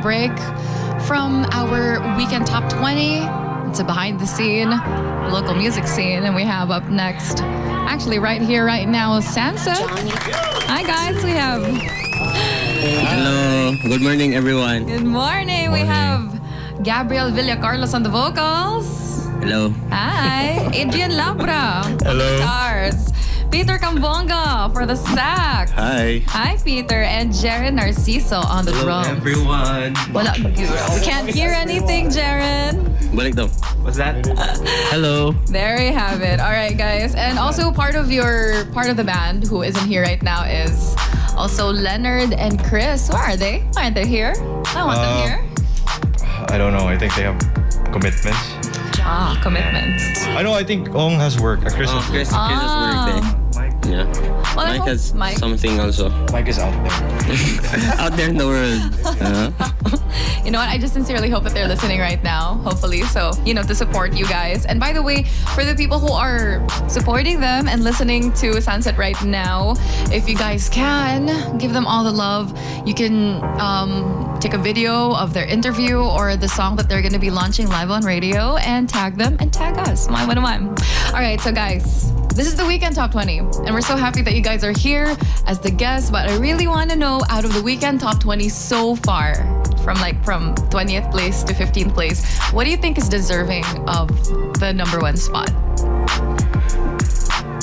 break from our weekend top 20 to behind the scene, local music scene. And we have up next, actually right here, right now, Sansette. Hi guys, we have... Hello. Good morning, everyone. Good morning. We have Gabriel Villacarlos on the vocals. Hello. Hi. Adrian Labra. Hello. Stars. Peter Cambonga for the sax. Hi. Hi, Peter. And Jaren Narciso on the drums. Everyone. Wala, we can't hear anything, Jaren. Balik daw. What's that? Hello. There you have it. All right, guys. And also part of the band who isn't here right now is also Leonard and Chris. Where are they? Why aren't they here? I want them here. I don't know. I think they have commitments. Commitment. I know. I think Ong has work. Chris has work. Chris has work there. Yeah. Well, I Mike hope has something also. Mike is out there. Out there in the world. You know what? I just sincerely hope that they're listening right now, hopefully. So, to support you guys. And by the way, for the people who are supporting them and listening to Sansette right now, if you guys can, give them all the love. You can take a video of their interview or the song that they're going to be launching live on radio and tag them and tag us. All right, so guys, this is the weekend top 20. And we're so happy that you guys are here as the guests. But I really want to know, out of the weekend top 20 so far, from 20th place to 15th place, what do you think is deserving of the number one spot?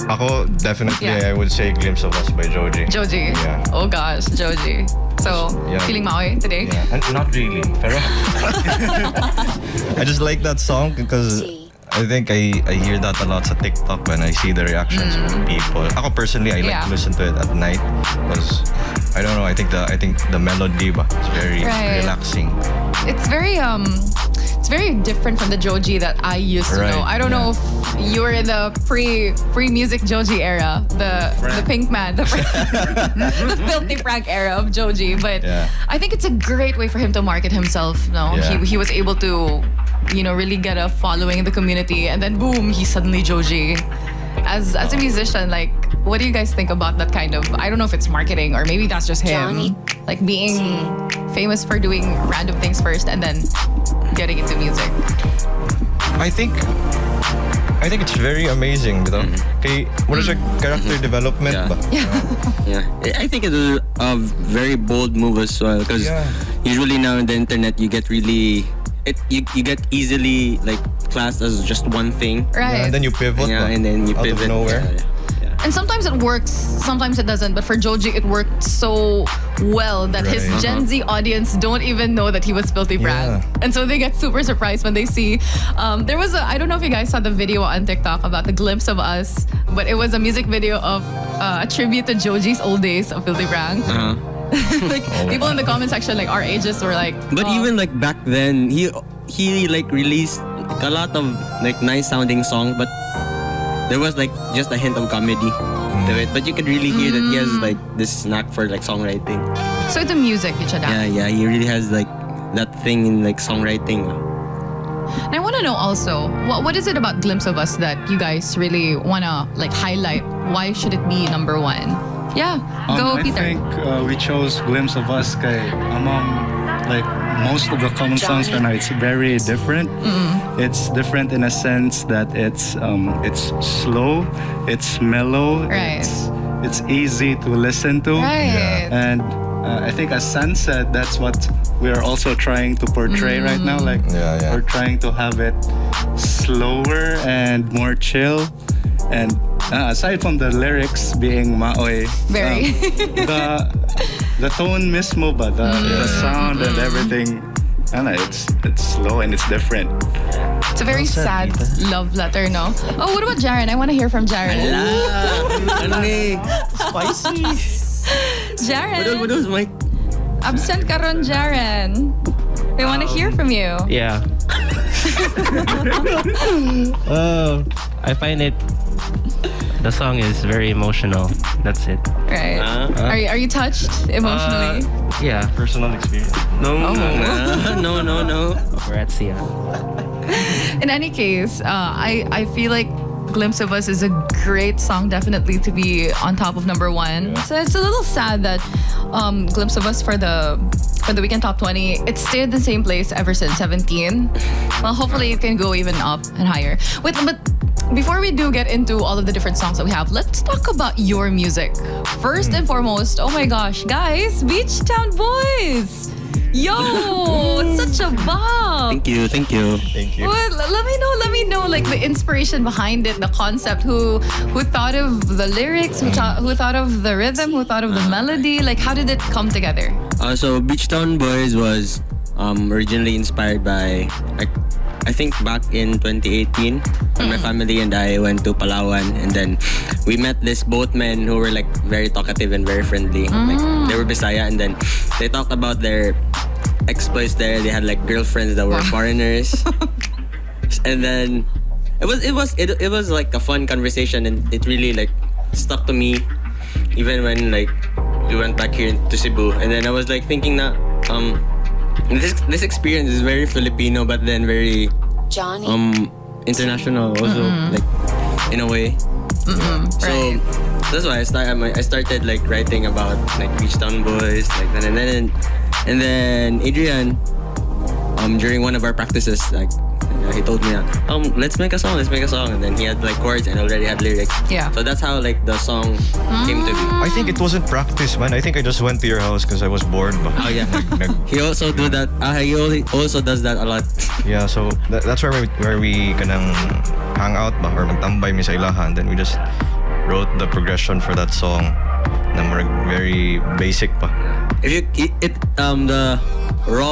Ako, definitely, I would say Glimpse of Us by Joji. Joji. Yeah. Oh gosh, Joji. So, feeling maoy today? Yeah, not really. Pero I just like that song because I think I hear that a lot sa TikTok when I see the reactions of people. Ako personally, I like to listen to it at night because I don't know. I think the melody is very relaxing. It's very different from the Joji that I used to know. I don't know if you were in the pre music Joji era, the Pink Man, the filthy Frank era of Joji. But I think it's a great way for him to market himself. No, he was able to, really get a following in the community, and then boom, he's suddenly Joji. As a musician, what do you guys think about that kind of, I don't know if it's marketing or maybe that's just him, being famous for doing random things first and then getting into music? I think it's very amazing, Okay, what is your character development? Yeah. I think it's a very bold move as well because usually now in the internet you get really you get easily classed as just one thing. Right. Yeah, and then you pivot. And then you pivot out of nowhere. And sometimes it works, sometimes it doesn't. But for Joji, it worked so well that his Gen Z audience don't even know that he was Filthy Frank. And so they get super surprised when they see. There was I don't know if you guys saw the video on TikTok about the Glimpse of Us, but it was a music video of a tribute to Joji's old days of Filthy Frank. People in the comment section, our ages were like. But even back then, he released a lot of nice sounding songs, but there was just a hint of comedy to it. But you could really hear that he has this knack for songwriting. So it's a music, Yeah, he really has that thing in songwriting. And I want to know also, what is it about Glimpse of Us that you guys really want to highlight? Why should it be number one? Yeah, go Peter. I think we chose Glimpse of Us kay among most of the common songs right now, it's very different. It's different in a sense that it's slow, it's mellow, it's easy to listen to. And I think as Sansette, that's what we're also trying to portray right now. We're trying to have it slower and more chill. And aside from the lyrics being maoy, the tone mismo ba, the sound and everything, it's slow and it's different. It's a very sad love letter, no? Oh, what about Jaren? I want to hear from Jaren. Spicy. Jaren. What was Mike? Absent ka ron, Jaren. We want to hear from you. Yeah. I find the song is very emotional. That's it. Right. Are you touched emotionally? Yeah. Personal experience. No. No. We're at Sia. In any case, I feel like Glimpse of Us is a great song, definitely to be on top of number one. So it's a little sad that Glimpse of Us for the weekend top 20, it stayed the same place ever since 17. Well, hopefully it can go even up and higher. Wait, but before we do get into all of the different songs that we have, let's talk about your music. First and foremost, oh my gosh, guys, Beach Town Boys. Yo, it's such a vibe. Thank you. Thank you. Well, let me know like the inspiration behind it, the concept, who thought of the lyrics, who thought of the rhythm, who thought of the melody, like how did it come together? So Beach Town Boys was originally inspired by, I think back in 2018, when my family and I went to Palawan, and then we met these boatmen who were like very talkative and very friendly. Like they were Bisaya, and then they talked about their exploits there. They had like girlfriends that were foreigners, and then it was like a fun conversation, and it really like stuck to me, even when like we went back here to Cebu. And then I was like thinking that this experience is very Filipino, but then very international also, like in a way. So that's why I started like writing about like Beach Town Boys, like that, and then Adrian, during one of our practices, like he told me, let's make a song, and then he had like chords and already had lyrics. Yeah. So that's how like the song came to be. I think it wasn't practice, man. I think I just went to your house because I was bored. Oh yeah. He also do that. He also does that a lot. Yeah, so that's where we kanang hang out ba, or magtambay mi sa ilahan. Then we just wrote the progression for that song. Na very basic pa. If you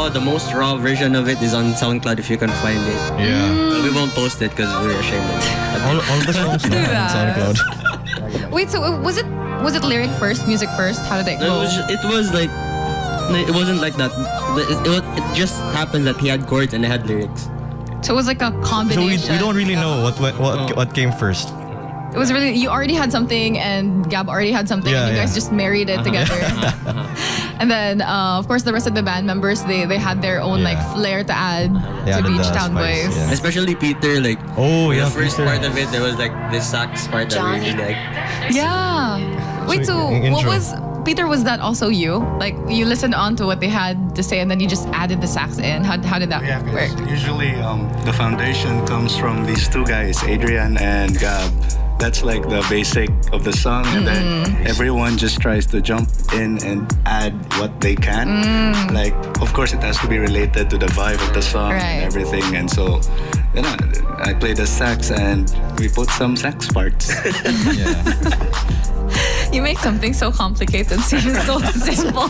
the most raw version of it is on SoundCloud if you can find it. Yeah. But we won't post it because we're ashamed of it. All the songs Do na on that. SoundCloud. Wait, so was it lyric first, music first? How did it No, go? it was like, it wasn't like that. It just happened that he had chords and I had lyrics. So it was like a So combination. we don't really know what came first. It was really, you already had something and Gab already had something, Yeah, and you guys yeah. just married it together. And then, of course, the rest of the band members, they had their own like Yeah. flair to add Yeah, to the Beach spice, Town Boys. yeah. Especially Peter, like Oh, yeah, the first Peter. part of it, there was like this sax part that we really liked. Yeah. Wait, so yung what intro. was Peter? Was that also you? Like you listened on to what they had to say, and then you just added the sax in. How did that Yeah, 'cause work? usually the foundation comes from these two guys, Adrian and Gab. That's like the basic of the song, and then everyone just tries to jump in and add what they can. Like, of course, it has to be related to the vibe of the song Right. and everything. And so, I played the sax, and we put some sax parts. Yeah. You make something so complicated seem so simple.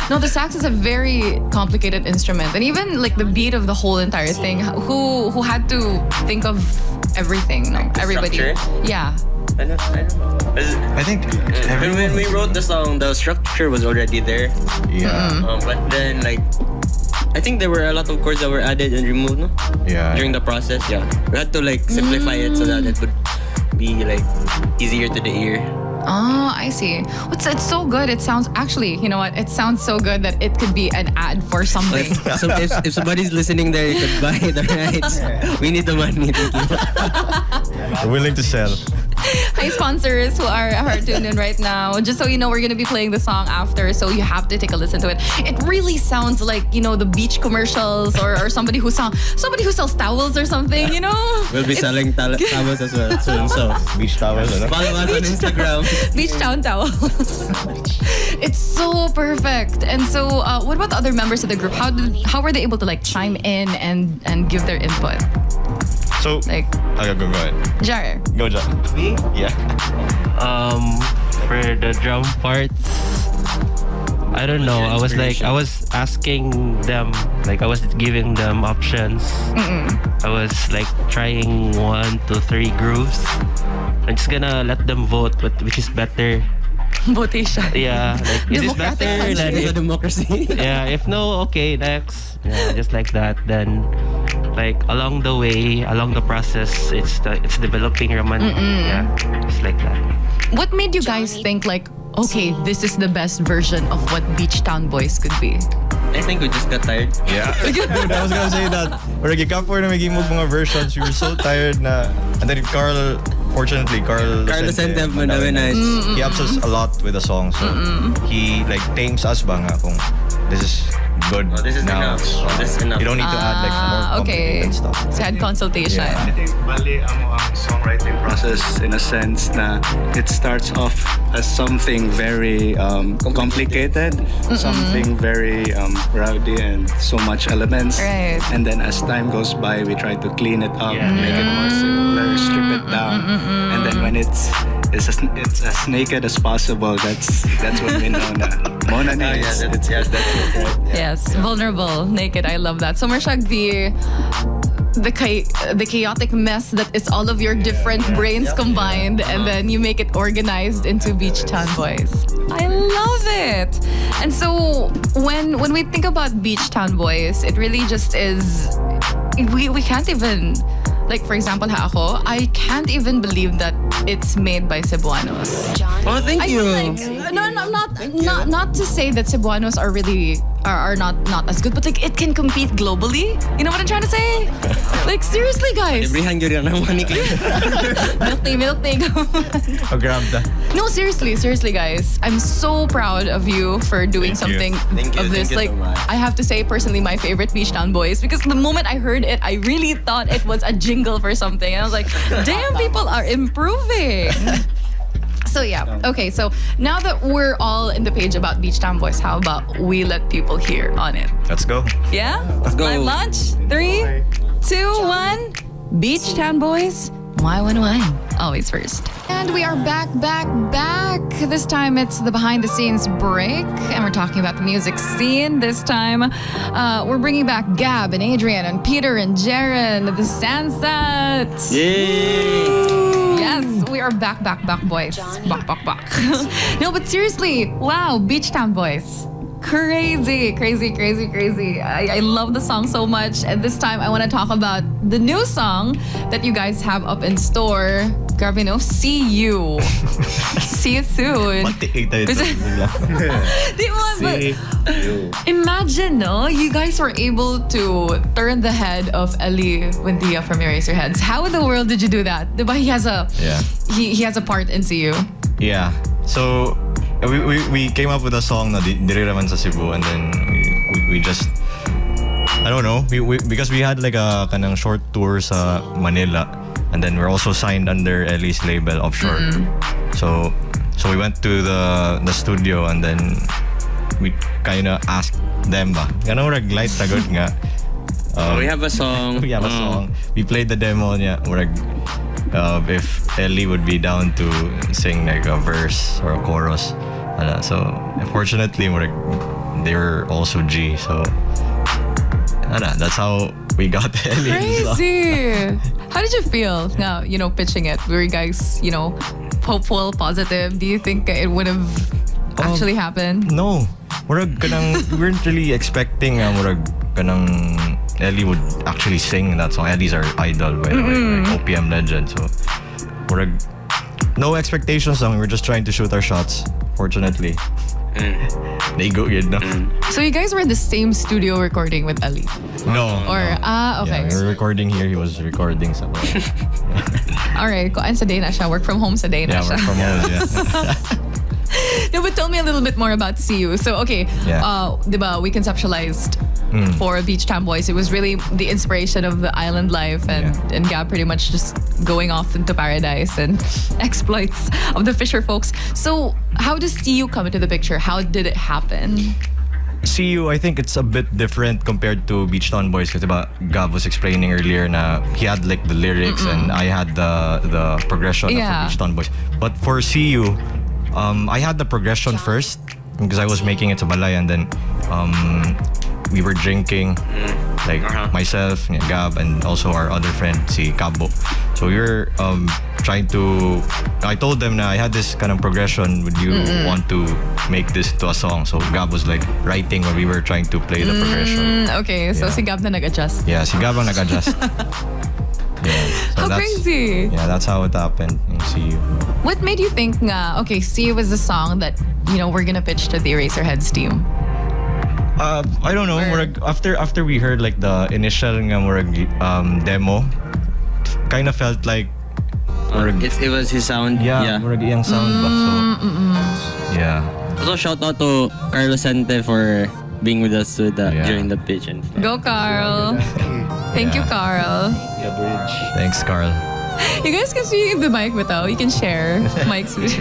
No, the sax is a very complicated instrument, and even like the beat of the whole entire thing. Who had to think of everything? No, the everybody. structure? Yeah. I don't know. I think When we wrote the song, the structure was already there. yeah. But then like, I think there were a lot of chords that were added and removed, no? Yeah. During the process, yeah. We had to like simplify it so that it would be like easier to the ear. Oh, I see. It's so good. It sounds, actually, you know what? It sounds so good that it could be an ad for something. So if somebody's listening there, you could buy the rights. We need the money. We're willing to sell. Hi, sponsors who are tuned in right now. Just so you know, we're going to be playing the song after, so you have to take a listen to it. It really sounds like, the beach commercials or somebody who sells towels or something, We'll be It's selling towels as well soon. So Beach towels, ano? follow us on Instagram. Beach Town towels. It's so perfect. And so, what about the other members of the group? How were they able to like chime in and give their input? So, Like, okay, go ahead. Jar. Go, John. Me? Yeah. For the drum parts, I don't know. I was asking them, like I was giving them options. I was like trying 1 to 3 grooves. I'm just gonna let them vote, which is better. Votation. Yeah, like is this Democratic better country. than It's a if, democracy. yeah, if no, okay, next. Yeah, just like that. Then, like along the way, along the process, it's developing Raman. Yeah, just like that. What made you guys think like, okay, this is the best version of what Beach Town Boys could be? I think we just got tired. Yeah. Dude, I was gonna say that. Pero gikapoy na magimog mga versions. We were so tired na. And then Carl sent them nice. He helps us a lot with the song. So he like thames us ba nga kung this is good Oh, this is now. enough. Oh, this is enough. You don't need to add like more okay. complicated stuff. So had consultation. Yeah. I think bali ang songwriting process in a sense na it starts off as something very complicated, something very rowdy and so much elements. Right. And then as time goes by, we try to clean it up, make it more simpler, strip it down, and then when it's as naked as possible, that's when we know na Mona na yeah, it's that's it, right? Yes, vulnerable, naked. I love that. So Marshag, the chaotic mess that is all of your different brains combined, and then you make it organized into Beach Town Boys. I love it. And so when we think about Beach Town Boys, it really just is. We can't even. Like, for example, I can't even believe that it's made by Cebuanos. Oh, thank I you. feel like not to say that Cebuanos are really are not as good, but like it can compete globally. You know what I'm trying to say? Like seriously, guys. Librihan nyo rin ang money clip. Milk tea. Oh, grab that. No, seriously, guys. I'm so proud of you for doing Thank you. something Thank you, of this. thank you Like, so much. I have to say, personally, my favorite Beach Town Boys, because the moment I heard it, I really thought it was a jingle for something, and I was like, damn, people are improving. So yeah, okay, so now that we're all in the page about Beach Town Boys, how about we let people hear on it? Let's go. Yeah? Let's go. Live launch? 3, 2, 1. Beach Town Boys, my one. Always first. And we are back. This time it's the behind the scenes break, and we're talking about the music scene. This time we're bringing back Gab and Adrian and Peter and Jaren, the Sansette. Yay! Yes, we are back, boys. Back. No, but seriously, wow, Beach Town Boys. Crazy. I love the song so much. And this time I want to talk about the new song that you guys have up in store. Grabe, no? See You. See you soon. Mati-kita ito. Di mo, but imagine, no? You guys were able to turn the head of Ellie Buendia from Eraserheads. How in the world did you do that? Diba he has a he has a part in See You. Yeah. So we came up with a song na diri raman sa Cebu, and then we just I don't know, we because we had like a kanang short tour sa Manila, and then we're also signed under Ellie's label offshore. So we went to the studio, and then we kind of asked them ba ganun rag light tagod nga. We have a song. We have a song. We played the demo niya. If Ellie would be down to sing like a verse or a chorus. So unfortunately, they were also G. So that's how we got Ellie. Crazy. How did you feel now, pitching it? Were you guys, hopeful, positive? Do you think it would have actually happened? No. We weren't really expecting kanang Ellie would actually sing that song. Ellie's our idol, by the way, like OPM legend. So no expectations lang. We're just trying to shoot our shots. Fortunately, they go good, no? So you guys were in the same studio recording with Ellie? No. Or okay. Yeah, we were recording here. He was recording somewhere. All right. Kuan sa day na siya. Work from home sa day na Yeah, siya. we're from home. Yeah. No, but tell me a little bit more about See You. So, okay, diba, we conceptualized for Beach Town Boys. It was really the inspiration of the island life, and Gab pretty much just going off into paradise and exploits of the fisher folks. So, how does See You come into the picture? How did it happen? See You, I think it's a bit different compared to Beach Town Boys, kasi Gab was explaining earlier na he had like the lyrics and I had the progression of Beach Town Boys. But for See You, I had the progression first because I was making it sa balay, and then we were drinking, like myself, Gab, and also our other friend, si Cabo. So we were trying to, I told them na I had this kind of progression, would you want to make this to a song? So Gab was like writing while we were trying to play the progression. Okay, so si Gab na nag-adjust. Yeah, si Gab ang nag-adjust. So how crazy. Yeah, that's how it happened in See You. What made you think nga, okay, See You was the song that, we're gonna pitch to the Eraserheads team? I don't know. Murag, after we heard like the initial nga murag, demo, kind of felt like it was his sound. yeah. Murag iyang sound ba. So yeah. Also shout out to Carlos Sansette for being with us during the pitch and stuff. Go, Carl. Thank you, Carl. Thanks, Carl. You guys can see the mic bitaw. You can share mics with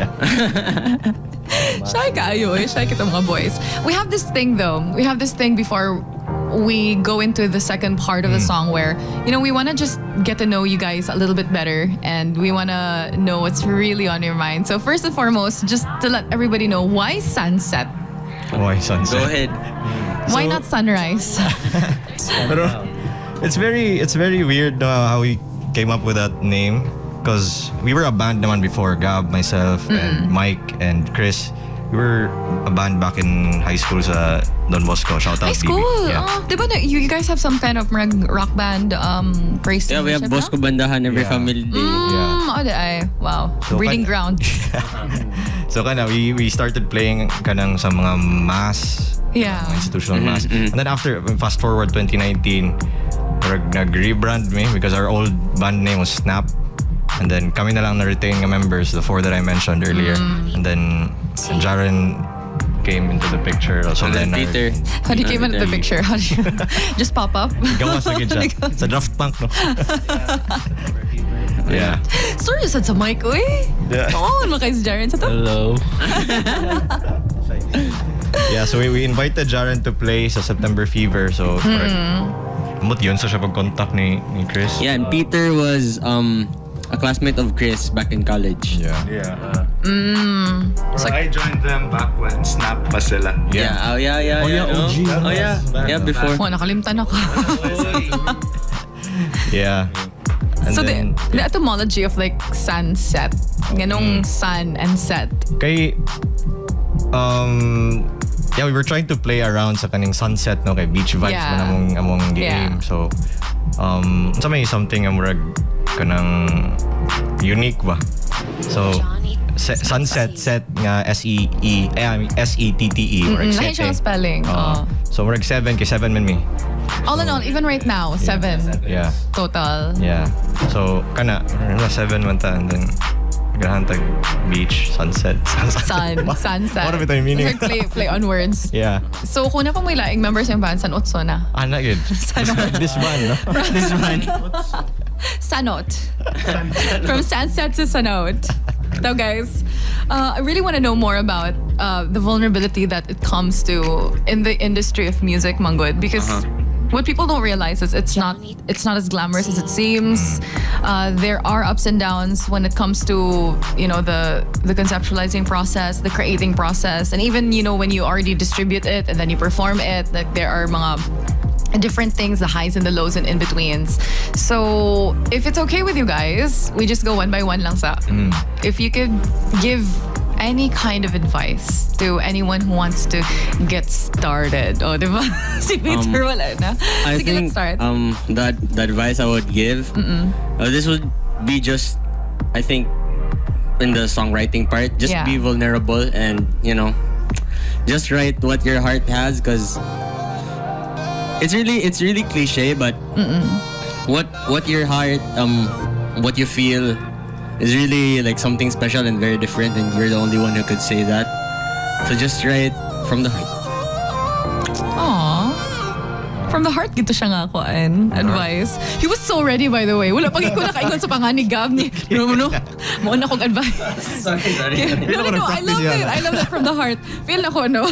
Shy kayo eh. Shy kita mga boys. We have this thing though. We have this thing before we go into the second part of the song where, we want to just get to know you guys a little bit better and we want to know what's really on your mind. So first and foremost, just to let everybody know, why Sansette? Why Sunset? Go ahead. Why not Sunrise? Pero it's very weird how we came up with that name because we were a band naman before. Gab, myself, and Mike and Chris. We were a band back in high school sa Don Bosco. Shout out High school? BB. Yeah. Oh, diba you guys have some kind of rock band praise Yeah, we have Bosco Bandahan every family day. Wow. So, Breeding ground. So we started playing kanang sa mga mass, Yeah. institutional mass. And then after, fast forward 2019, nag-rebrand me because our old band name was Snap. And then kami na lang na-retain nga members, the four that I mentioned earlier. And then Jaren came into the picture. Also And then Leonard. Peter. How do you came into the picture? How do you just pop up? Gawas na gid siya. Sa Draft Punk, no? Yeah. Sorry, said sa mic, uy. Yeah. Oh, ano kayo si Jaren sa to? Hello. Yeah, so we invited Jaren to play sa September Fever. So, amot yun sa siya pag-contact ni Chris. Yeah, and Peter was a classmate of Chris back in college. Yeah. So I joined them back when Snap pa sila. Yeah. Oh yeah. Oh, yeah, no? OG. Oh yeah. Yeah, before. Oh, nakalimtan ako. Yeah. And So then, the etymology of like Sansette, ganong sun and set. kay we were trying to play around sa kaning sunset, no, kay beach vibes Yeah. man among Yeah. game. So sa may something murag kanang unique ba. So sunset set nga SETTE or Nahin siya ang spelling. So murag 7 kay 7 man me. All in all, even right now, 7 Yeah. total. Yeah. So kana 7 man ta and then gahantag beach sunset. Sun, sunset. What about the meaning? Like play on words. Yeah. So kung na pa mo ilaing members ng band, San Otso na. Ana good. This one, no? This one. Sanot. From Sansette to Sanot. Now guys, I really want to know more about the vulnerability that it comes to in the industry of music, Manggod, because what people don't realize is it's not as glamorous as it seems. There are ups and downs when it comes to the conceptualizing process, the creating process, and even when you already distribute it and then you perform it, like there are mga different things, the highs and the lows and in-betweens. So if it's okay with you guys, we just go one by one lang sa. If you could give any kind of advice to anyone who wants to get started. Oh, diba? Si Peter wala na. I Sige, think let's start. the advice I would give, this would be just, I think, in the songwriting part, just Yeah. be vulnerable and just write what your heart has, because it's really cliche, but what your heart what you feel is really like something special and very different, and you're the only one who could say that. So just write from the heart. Aww. From the heart, gito siya nga ako advice. He was so ready, by the way. Wala pag ikaw nakaingon sa panganig Gab ni. No. Mauna kong advice. Sorry. No, I love it. I love that from the heart. Feel na ko, no?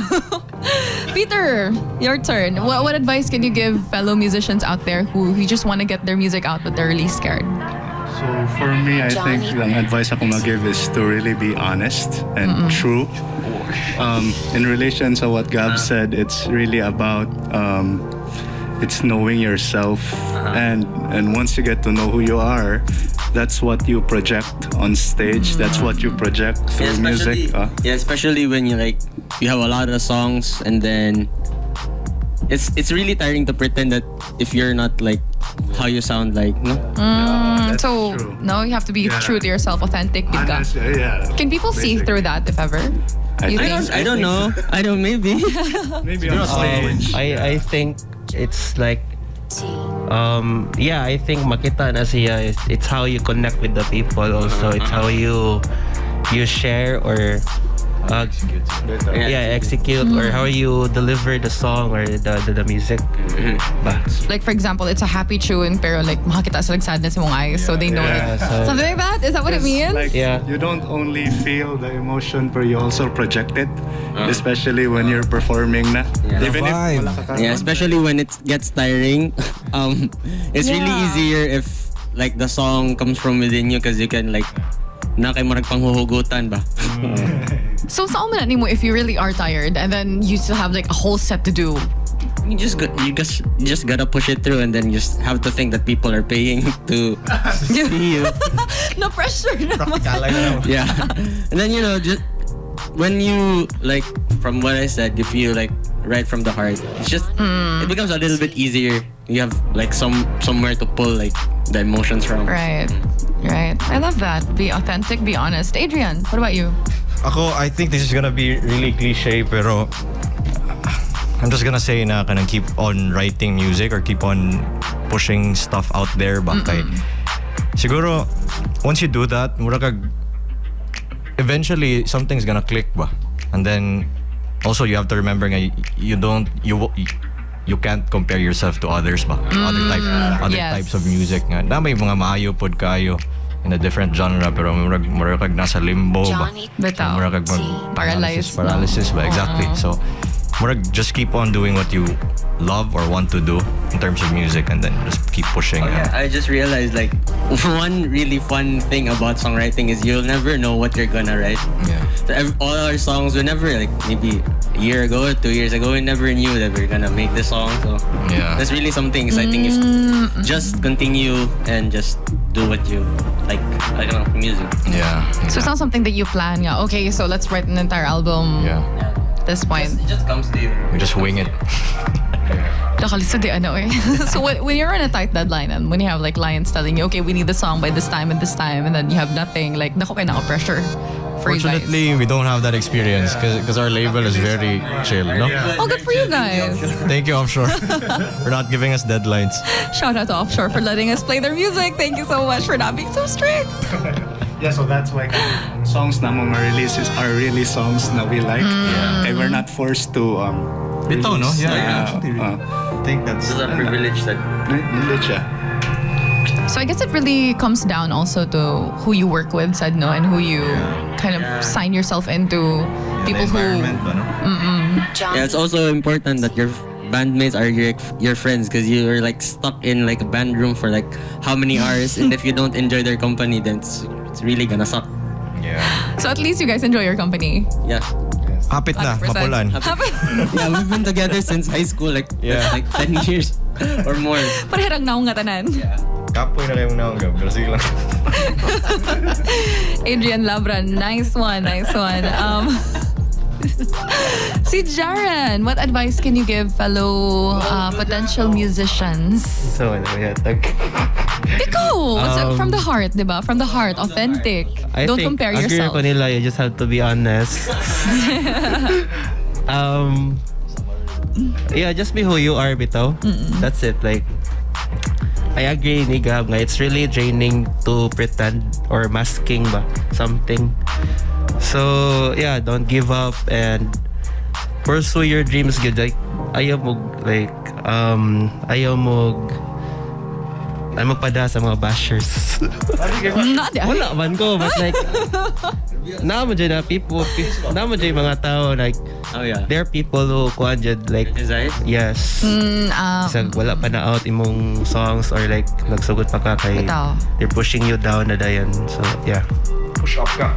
Peter, your turn. What advice can you give fellow musicians out there who just want to get their music out but they're really scared? So for me, I think ang advice ako mag-give is to really be honest and true. In relation to what Gab said, it's really about it's knowing yourself, and once you get to know who you are, that's what you project on stage. That's what you project through music. Especially when you have a lot of songs, and then it's really tiring to pretend that if you're not like how you sound like, no? That's So, true. no, you have to be Yeah. true to yourself, authentic. Bigka. Honest, yeah. Can people see Basically. through that, if ever? You think think? I don't know. I don't. Maybe. maybe on stage. I think it's like I think makita na siya. It's how you connect with the people also. It's how you share or execute or how you deliver the song or the music. Like for example, it's a happy tune pero like makakita sa sadness mong eyes so they know Yeah, that. so- Something like that? Is that what it means? Like, Yeah. you don't only feel the emotion, but you also project it, especially when you're performing na. Yeah. Even if vibe. wala ka karon. Yeah, especially when it gets tiring. It's really Yeah. easier if like the song comes from within you because you can like na kay marag panghuhugutan ba. So sa umanan nimo if you really are tired and then you still have like a whole set to do. You just gotta push it through and then you just have to think that people are paying to see you. No pressure naman. Yeah. And then just when you like from what I said, if you like write from the heart, it's just it becomes a little bit easier. You have like somewhere to pull like the emotions from. Right. I love that. Be authentic, be honest. Adrian, what about you? Ako, I think this is gonna be really cliche, pero I'm just gonna say na kanang keep on writing music or keep on pushing stuff out there ba kay siguro once you do that mura kag eventually something's gonna click ba, and then also you have to remember nga you can't compare yourself to others ba, other Yes. types of music nga na may mga maayo pod kayo in a different genre pero mura kag nasa limbo ba. Bitaw. Mura kag Paralyzed, paralysis ba, exactly. So mura just keep on doing what you love or want to do in terms of music and then just keep pushing. I just realized like one really fun thing about songwriting is you'll never know what you're gonna write. Yeah. So all our songs, we never like maybe a year ago or 2 years ago, we never knew that we're gonna make this song. So Yeah. that's really something exciting. If just continue and just do what you like. I don't know, music. Yeah. So it's not something that you plan. Yeah. Okay, so let's write an entire album. Yeah. At this point. It just comes to you. We just wing it. Nakalisod ano eh. So when you're on a tight deadline and when you have like clients telling you, okay, we need the song by this time and this time, and then you have nothing, like nako kayo naka-pressure for you guys. Fortunately, we don't have that experience because our label is very chill, no? Oh, good for you guys. Thank you, Offshore, for not giving us deadlines. Shout out to Offshore for letting us play their music. Thank you so much for not being so strict. Yeah, so that's why songs na mo ma-release are really songs na we like. And we're not forced to Ito, no? release. Yeah, actually, I think that's This is a privilege that Nindot siya. So I guess it really comes down also to who you work with, said no, and who you kind of sign yourself into. People who yeah, it's also important that your bandmates are your friends because you're like stuck in like a band room for like how many hours, and if you don't enjoy their company, then it's really gonna suck. Yeah. So at least you guys enjoy your company. Yeah. Hapit na, 100%. mapulan. Yeah, we've been together since high school, like Yeah. like 10 years or more. Parehang naong nga tanan. Kapoy na kayong naong gab. Brazil lang. Adrian Labra, nice one. Si Jaren, what advice can you give fellow potential musicians? So ano yatag. Ikaw! From the heart, di ba? From the heart, authentic. I Don't think, compare agree yourself. ko nila, you just have to be honest. Yeah, just be who you are, bitaw. That's it. Like, I agree ni Gab nga, it's really draining to pretend or masking ba something. So, yeah, don't give up and pursue your dreams good. Like, ayaw mo ay magpada sa mga bashers. Not that. Wala man ko, but like naman dyan na people, naman dyan mga tao like Oh yeah. there are people who kuhan dyan like Desire? yes. Isang wala pa na out imong songs or like nagsugod pa ka kay Bitaw. they're pushing you down na dayon. So yeah. Push up ka.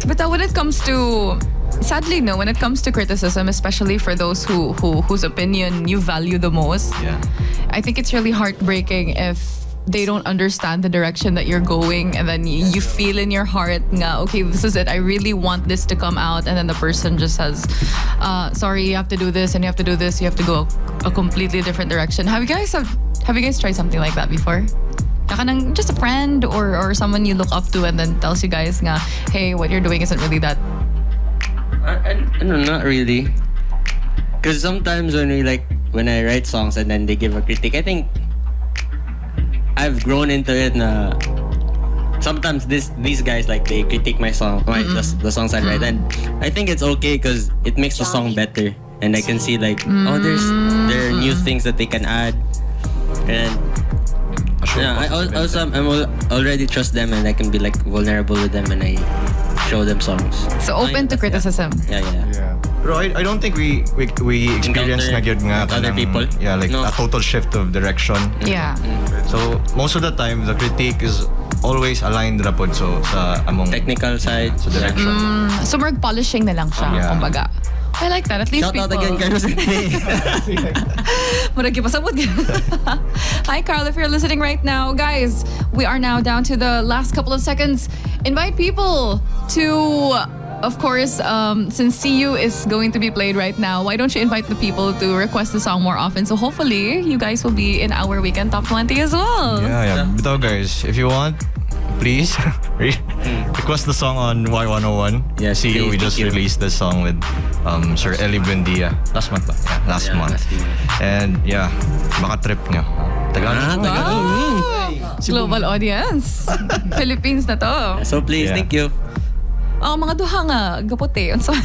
But when it comes to, sadly no, when it comes to criticism, especially for those whose opinion you value the most, Yeah. I think it's really heartbreaking if they don't understand the direction that you're going, and then you feel in your heart nga, okay, this is it, I really want this to come out, and then the person just says, sorry, you have to do this and you have to do this, you have to go a completely different direction. Have you guys tried something like that before? just a friend or someone you look up to and then tells you guys nga, hey, what you're doing isn't really that. I don't know, not really. Because sometimes when I write songs and then they give a critique, I think I've grown into it na sometimes these guys like they critique my song, the songs I write, and I think it's okay because it makes the song better, and I can see like there are new things that they can add, and I'm already trust them, and I can be like vulnerable with them, and I show them songs. So open to criticism. Yeah. Pero I don't think we experience na yun nga other people. Yeah, like No. a total shift of direction. Yeah. So most of the time the critique is always aligned ra pod so sa among Technical side. sa direction. So more polishing na lang siya, Yeah. kumbaga. I like that. At least Shout out people... again, Carlos. Murag pasabot. Hi, Carl, if you're listening right now. Guys, we are now down to the last couple of seconds. Invite people to, of course, since See You is going to be played right now, why don't you invite the people to request the song more often? So hopefully, you guys will be in our weekend top 20 as well. Yeah. Bitaw guys, if you want, please request the song on Y101. Yeah, See You, please, we just thank you. released this song with Sir Eli Buendia. Last month ba? Yeah, last month. And yeah, baka trip nyo. Tagalog. Wow. Global audience. Philippines na to. So please, Yeah. thank you. Oh, mga duha nga. Gapote. I'm sorry.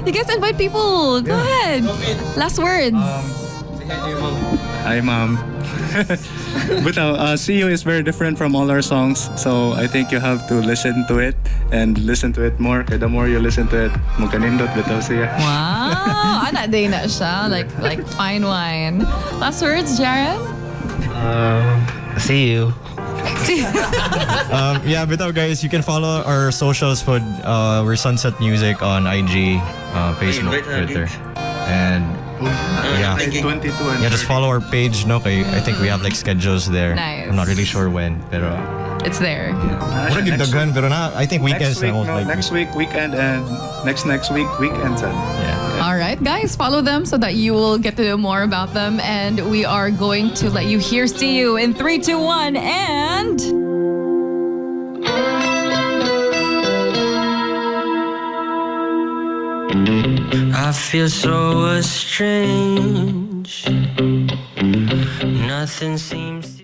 You guys invite people. Go ahead. Last words. Hi, mom. But See You is very different from all our songs, so I think you have to listen to it and listen to it more. Kaya the more you listen to it, magkanindot bitaw siya. Wow. Ana day na siya. Like fine wine. Last words, Jared? See you. Yeah, bitaw guys, you can follow our socials for we're Sansette Music on IG, Facebook, Twitter. And yeah. 22 and Yeah, just follow our page, no? Kay, I think we have like schedules there. Nice. I'm not really sure when, pero It's there. mura gyud daghan, pero I think weekends next week, na most likely. next week weekend and next week weekend. Yeah. All right, guys, follow them so that you will get to know more about them. And we are going to let you hear See You in 3, 2, 1, and... I feel so strange. Nothing seems